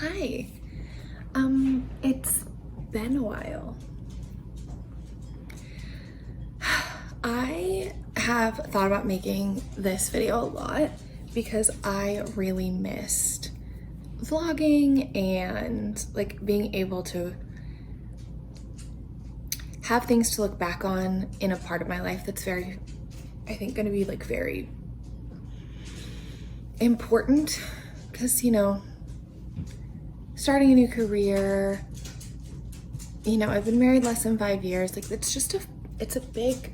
Hi. It's been a while. I have thought about making this video a lot because I really missed vlogging and like being able to have things to look back on in a part of my life that's very, I think, going to be like very important because, starting a new career, I've been married less than 5 years. Like it's a big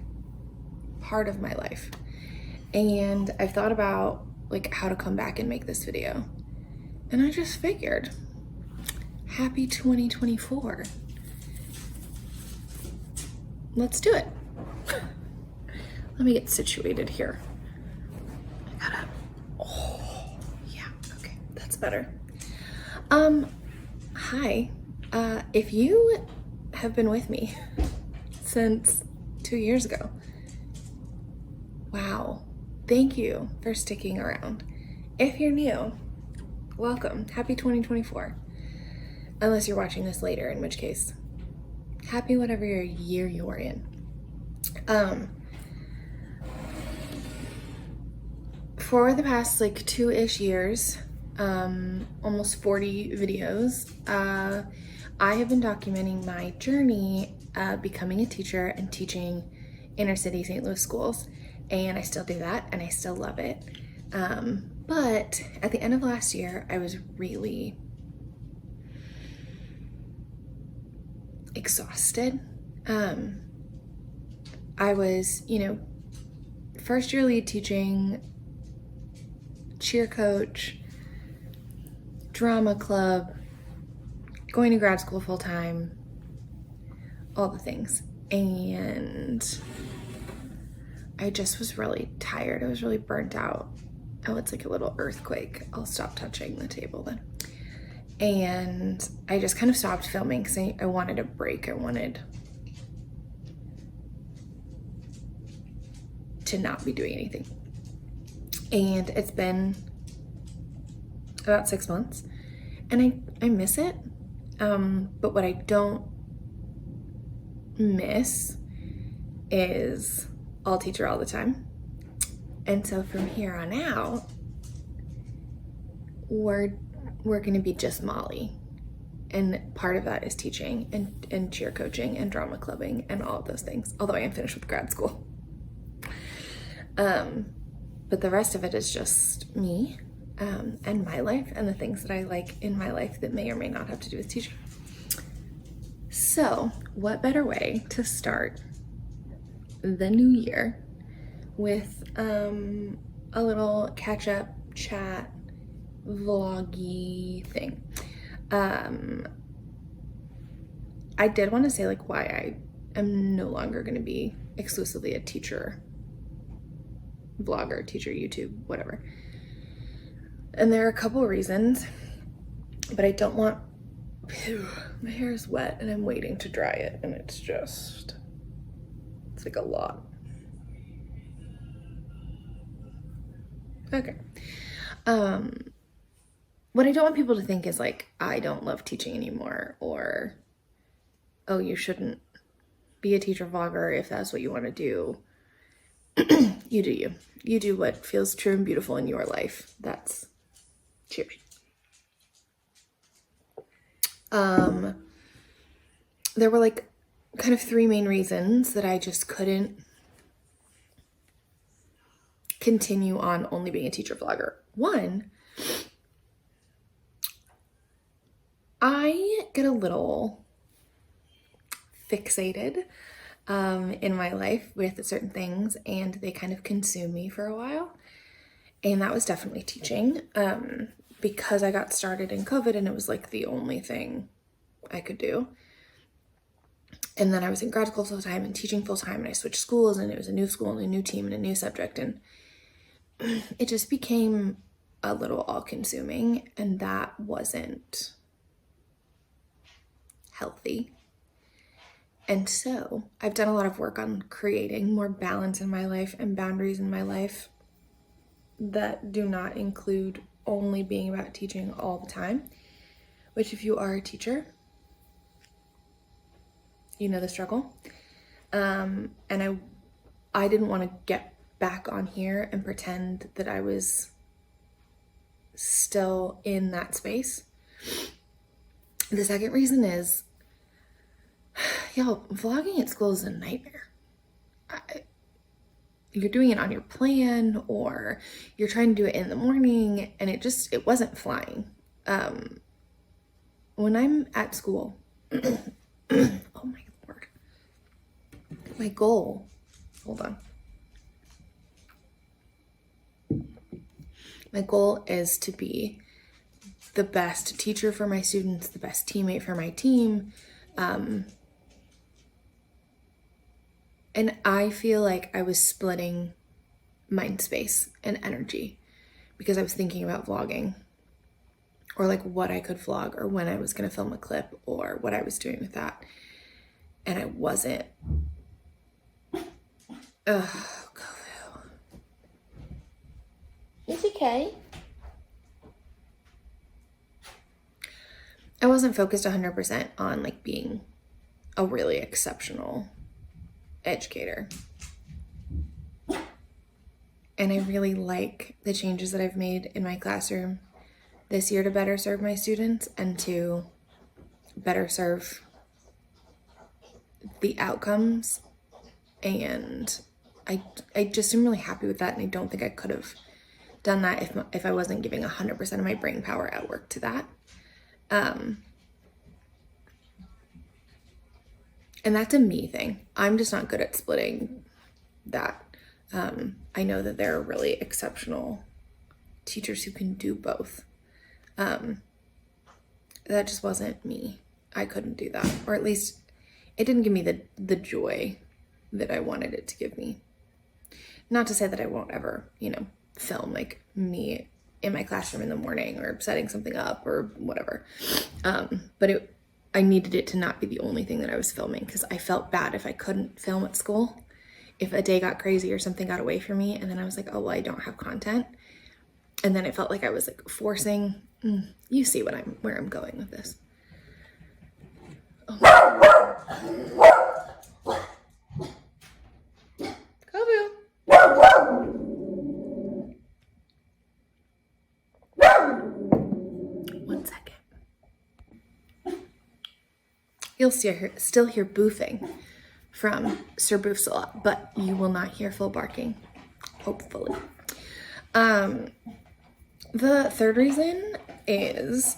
part of my life. And I've thought about like how to come back and make this video. And I just figured, happy 2024. Let's do it. Let me get situated here. Yeah, okay, that's better. Hi. If you have been with me since 2 years ago, wow, thank you for sticking around. If you're new, welcome. Happy 2024. Unless you're watching this later, in which case, happy whatever year you're in. For the past like 2-ish years, almost 40 videos, I have been documenting my journey becoming a teacher and teaching inner city St. Louis schools. And I still do that and I still love it. But at the end of last year, I was really exhausted. I was, first year lead teaching, cheer coach, drama club, going to grad school full time, all the things. And I just was really tired. I was really burnt out. Oh, it's like a little earthquake. I'll stop touching the table then. And I just kind of stopped filming because I wanted a break. I wanted to not be doing anything. And it's been about 6 months and I miss it. But what I don't miss is I'll teacher all the time. And so from here on out, we're gonna be just Molly. And part of that is teaching and cheer coaching and drama clubbing and all of those things. Although I am finished with grad school. But the rest of it is just me and my life and the things that I like in my life that may or may not have to do with teaching. So what better way to start the new year with a little catch-up chat vloggy thing. I did want to say like why I am no longer going to be exclusively a teacher vlogger, teacher YouTube, whatever. And there are a couple of reasons, but I don't want, my hair is wet and I'm waiting to dry it and it's like a lot. Okay. What I don't want people to think is like, I don't love teaching anymore, or, oh, you shouldn't be a teacher vlogger if that's what you want to do. You do you. You do what feels true and beautiful in your life. That's cheers. There were like kind of 3 main reasons that I just couldn't continue on only being a teacher vlogger. One, I get a little fixated in my life with certain things and they kind of consume me for a while. And that was definitely teaching because I got started in COVID and it was like the only thing I could do. And then I was in grad school full time and teaching full time and I switched schools and it was a new school and a new team and a new subject. And it just became a little all-consuming and that wasn't healthy. And so I've done a lot of work on creating more balance in my life and boundaries in my life that do not include only being about teaching all the time. which if you are a teacher, you know the struggle. And I didn't want to get back on here and pretend that I was still in that space. The second reason is, y'all, vlogging at school is a nightmare. You're doing it on your plan, or you're trying to do it in the morning, and it wasn't flying. When I'm at school, oh my Lord, my goal, hold on. My goal is to be the best teacher for my students, the best teammate for my team. And I feel like I was splitting mind space and energy because I was thinking about vlogging, or like what I could vlog, or when I was going to film a clip, or what I was doing with that. And I wasn't. Oh, Kovu. It's okay. I wasn't focused 100% on like being a really exceptional educator. And I really like the changes that I've made in my classroom this year to better serve my students and to better serve the outcomes. And I just am really happy with that, and I don't think I could have done that if I wasn't giving 100% of my brain power at work to that. And that's a me thing. I'm just not good at splitting that. I know that there are really exceptional teachers who can do both. That just wasn't me. I couldn't do that, or at least it didn't give me the joy that I wanted it to give me. Not to say that I won't ever, film like me in my classroom in the morning or setting something up or whatever. But I needed it to not be the only thing that I was filming, because I felt bad if I couldn't film at school. If a day got crazy or something got away from me, and then I was like, oh, well, I don't have content. And then it felt like I was like forcing, you see where I'm going with this. Oh. Kovu. One second. You'll still hear boofing from Sir Boofs a lot, but you will not hear full barking, hopefully. The third reason is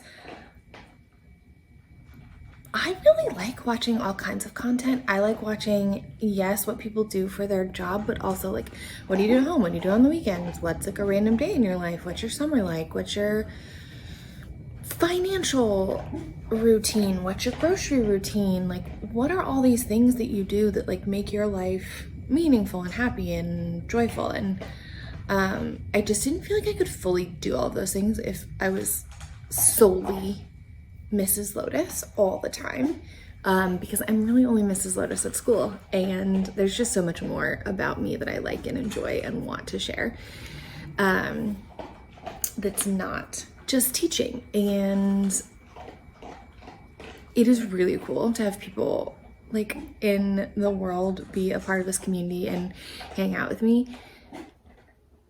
I really like watching all kinds of content. I like watching, yes, what people do for their job, but also like, what do you do at home? What do you do on the weekends? What's like a random day in your life? What's your summer like? What's your financial routine? What's your grocery routine? Like, what are all these things that you do that like make your life meaningful and happy and joyful? And I just didn't feel like I could fully do all of those things if I was solely Mrs. Lotus all the time, because I'm really only Mrs. Lotus at school, and there's just so much more about me that I like and enjoy and want to share, that's not just teaching. And it is really cool to have people like in the world be a part of this community and hang out with me.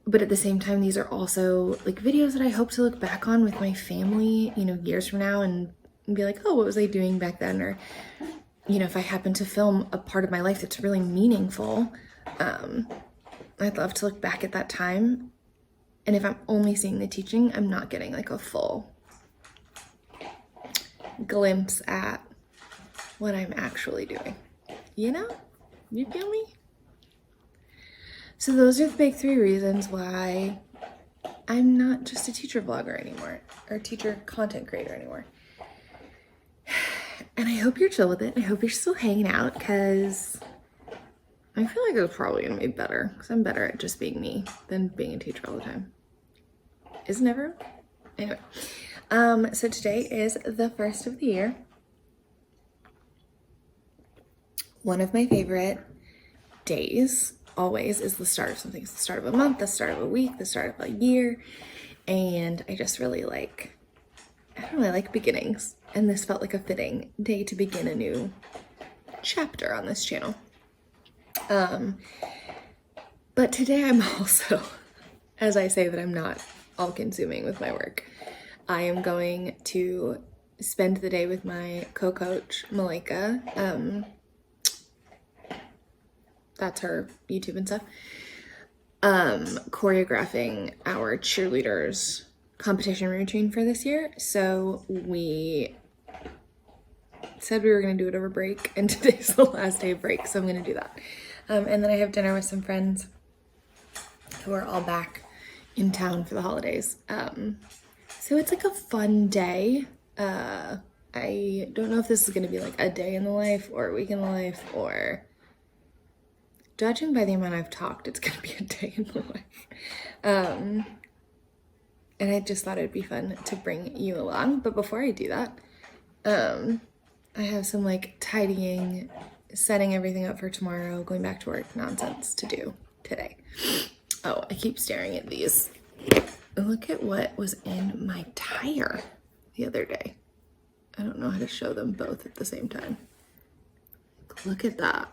But at the same time, these are also like videos that I hope to look back on with my family, years from now, and be like, oh, what was I doing back then? Or, if I happen to film a part of my life that's really meaningful, I'd love to look back at that time. And if I'm only seeing the teaching, I'm not getting like a full glimpse at what I'm actually doing. You feel me? So those are the big three reasons why I'm not just a teacher vlogger anymore, or teacher content creator anymore. And I hope you're chill with it. I hope you're still hanging out, because I feel like it was probably gonna be better, because I'm better at just being me than being a teacher all the time. Isn't everyone? Anyway, so today is the first of the year. One of my favorite days always is the start of something. It's the start of a month, the start of a week, the start of a year. And I just really like, I don't know, I like beginnings. and this felt like a fitting day to begin a new chapter on this channel. But today I'm also, as I say that I'm not all consuming with my work, I am going to spend the day with my co-coach, Malika. That's her YouTube and stuff. Choreographing our cheerleaders competition routine for this year. So we said we were going to do it over break, and today's the last day of break, so I'm going to do that. And then I have dinner with some friends who are all back in town for the holidays. So it's like a fun day. I don't know if this is going to be like a day in the life or a week in the life, or judging by the amount I've talked, it's going to be a day in the life. And I just thought it'd be fun to bring you along. But before I do that, I have some like tidying, setting everything up for tomorrow, going back to work nonsense to do today. Oh, I keep staring at these. Look at what was in my tire the other day. I don't know how to show them both at the same time. Look at that.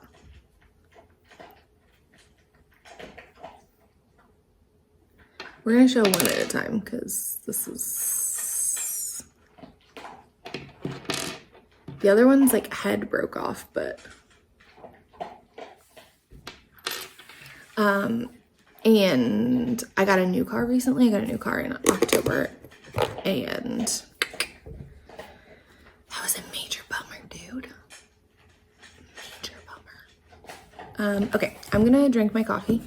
We're gonna show one at a time because this is... The other one's like head broke off, but... And I got a new car recently. I got a new car in October, and that was a major bummer, dude. Major bummer. Okay, I'm gonna drink my coffee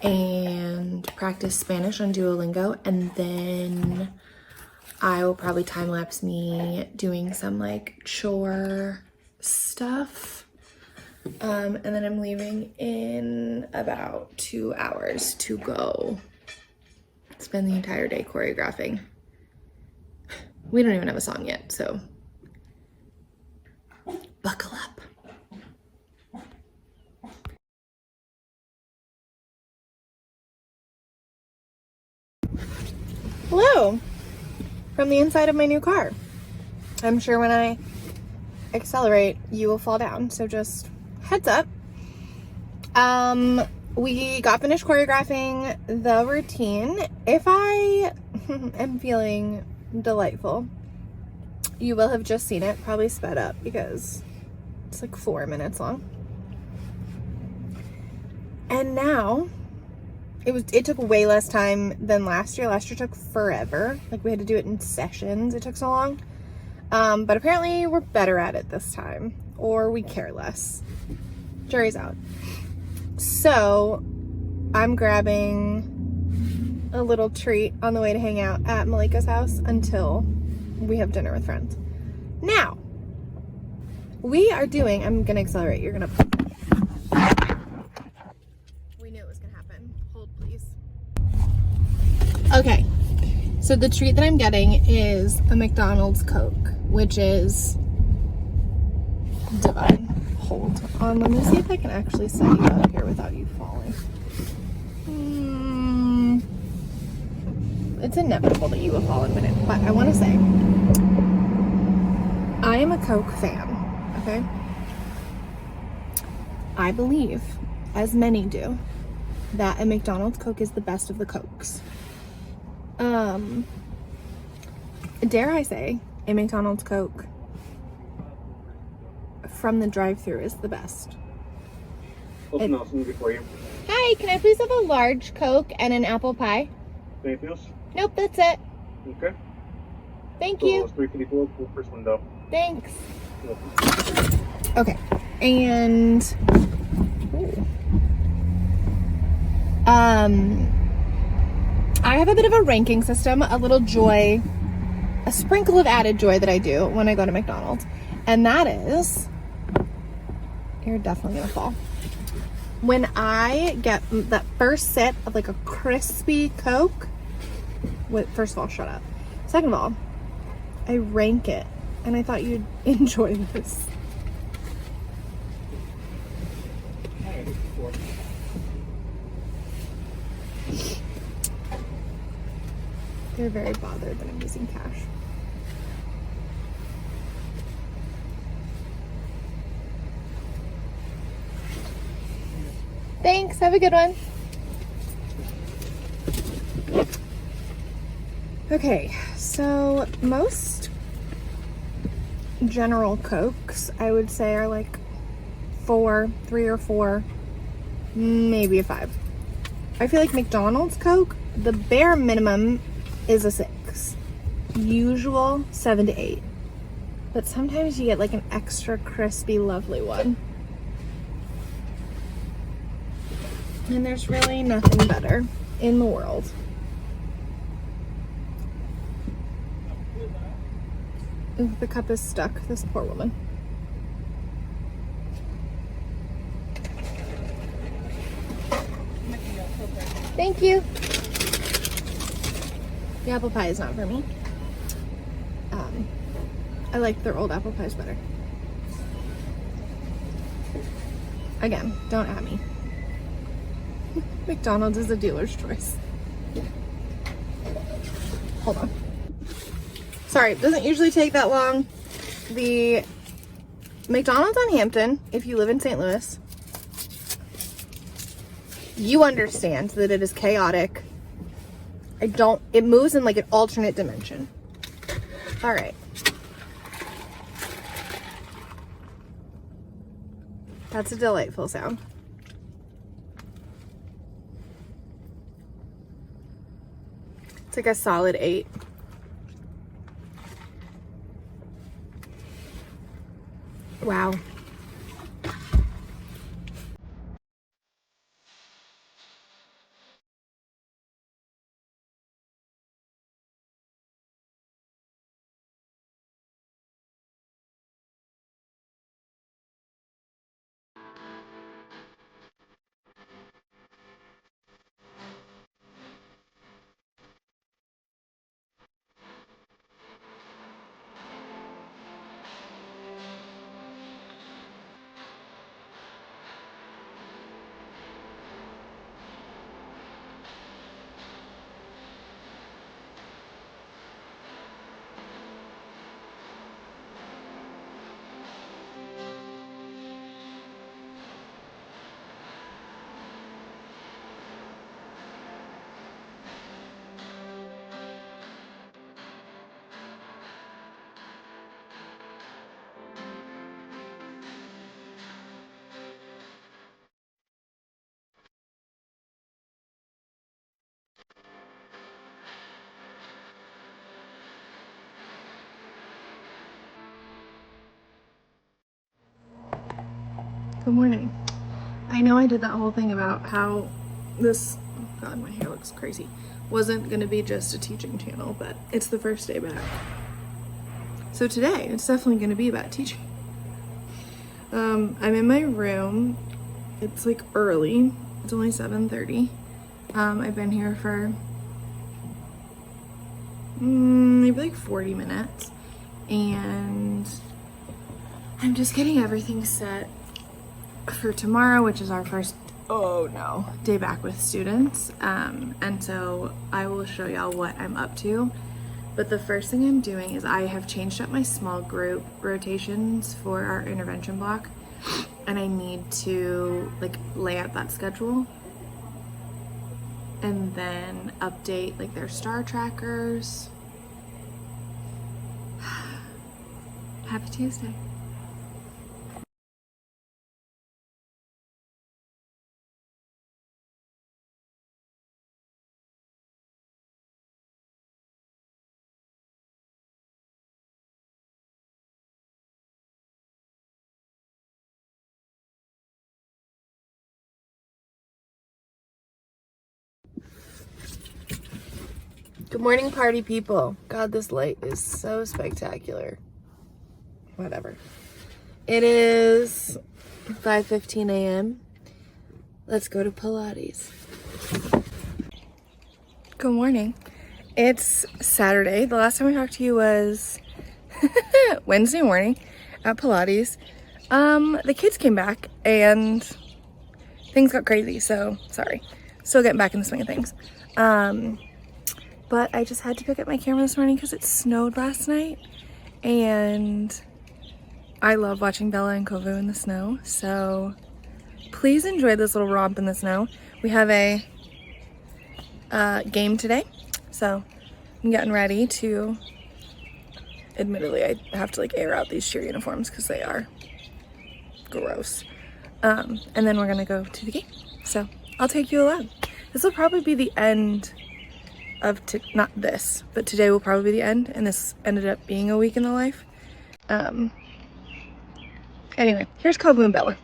and practice Spanish on Duolingo, and then I will probably time-lapse me doing some like chore stuff. And then I'm leaving in about 2 hours to go spend the entire day choreographing. We don't even have a song yet, so buckle up. Hello, from the inside of my new car. I'm sure when I accelerate, you will fall down, so just heads up. We got finished choreographing the routine. If I am feeling delightful, you will have just seen it, probably sped up because it's like 4 minutes long. And now it took way less time than last year. Last year took forever. Like we had to do it in sessions. It took so long. But apparently we're better at it this time, or we care less. Jury's out. So I'm grabbing a little treat on the way to hang out at Malika's house until we have dinner with friends. Now, we are doing, I'm gonna accelerate, you're gonna... We knew it was gonna happen. Hold, please. Okay, so the treat that I'm getting is a McDonald's Coke, which is divine. Hold on, let me see if I can actually set you up here without you falling. It's inevitable that you will fall in a minute, but I want to say I am a Coke fan, okay? I believe, as many do, that a McDonald's Coke is the best of the Cokes. Dare I say, a McDonald's Coke from the drive-thru is the best. For you. Hi, can I please have a large Coke and an apple pie? Anything else? Nope, that's it. Okay. Thank So you. it's 354, pull first window. Thanks. Okay, and I have a bit of a ranking system, a little joy, a sprinkle of added joy that I do when I go to McDonald's, and that is, you're definitely gonna fall. When I get that first sip of like a crispy Coke, first of all, shut up. Second of all, I rank it, and I thought you'd enjoy this. They're very bothered that I'm using cash. Thanks. Have a good one. Okay, so most General Cokes, I would say, are like 3 or 4, maybe a 5. I feel like McDonald's Coke, the bare minimum is a 6. Usual 7 to 8. But sometimes you get like an extra crispy, lovely one. And there's really nothing better in the world. Ooh, the cup is stuck. This poor woman. Thank you. The apple pie is not for me. I like their old apple pies better. Again, don't at me. McDonald's is a dealer's choice. Hold on. Sorry, it doesn't usually take that long. The McDonald's on Hampton, if you live in St. Louis, you understand that it is chaotic. It moves in like an alternate dimension. All right. That's a delightful sound. It's like a solid 8. Wow. Good morning. I know I did that whole thing about how this, God, my hair looks crazy, wasn't going to be just a teaching channel, but it's the first day back. So today, it's definitely going to be about teaching. I'm in my room. It's like early. It's only 7:30. I've been here for maybe like 40 minutes. And I'm just getting everything set for tomorrow, which is our first day back with students, and so I will show y'all what I'm up to. But the first thing I'm doing is I have changed up my small group rotations for our intervention block, and I need to like lay out that schedule and then update like their star trackers. Happy Tuesday. Good morning, party people. God, this light is so spectacular. Whatever. It is 5:15 a.m. Let's go to Pilates. Good morning. It's Saturday. The last time I talked to you was Wednesday morning at Pilates. The kids came back and things got crazy, so sorry. Still getting back in the swing of things. But I just had to pick up my camera this morning because it snowed last night, and I love watching Bella and Kovu in the snow, so please enjoy this little romp in the snow. We have a game today, so I'm getting ready to, admittedly, I have to like air out these cheer uniforms because they are gross. And then we're gonna go to the game. So I'll take you along. This will probably be the end of, not this, but today will probably be the end, and this ended up being a week in the life. Anyway, here's Kobu and Bella.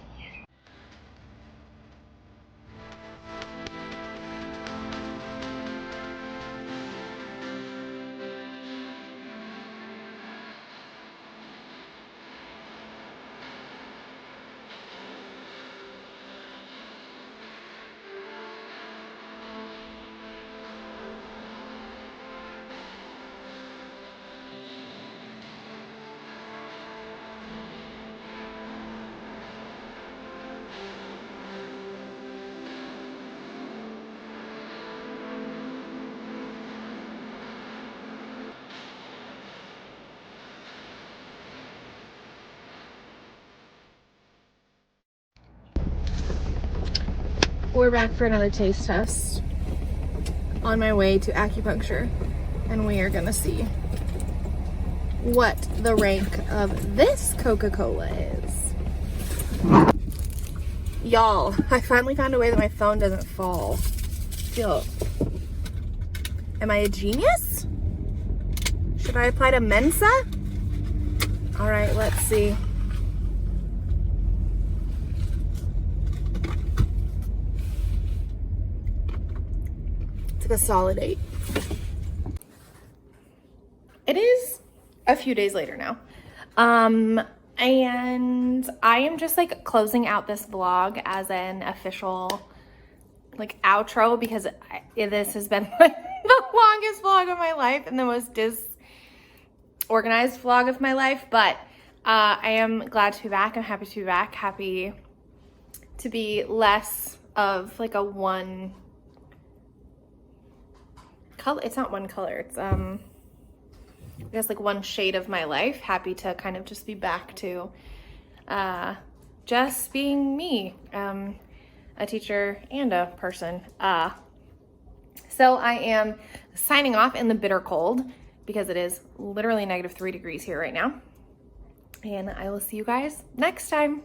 We're back for another taste test on my way to acupuncture, and we are gonna see what the rank of this Coca-Cola is. Y'all, I finally found a way that my phone doesn't fall. Am I a genius? Should I apply to Mensa? All right, let's see. It's like a solid 8. It is a few days later now. And I am just like closing out this vlog as an official like outro because this has been like the longest vlog of my life and the most disorganized vlog of my life. But I am glad to be back. I'm happy to be back. Happy to be less of like a one color. It's not one color. It's I guess like one shade of my life. Happy to kind of just be back to just being me, a teacher and a person. So I am signing off in the bitter cold because it is literally -3 degrees here right now. And I will see you guys next time.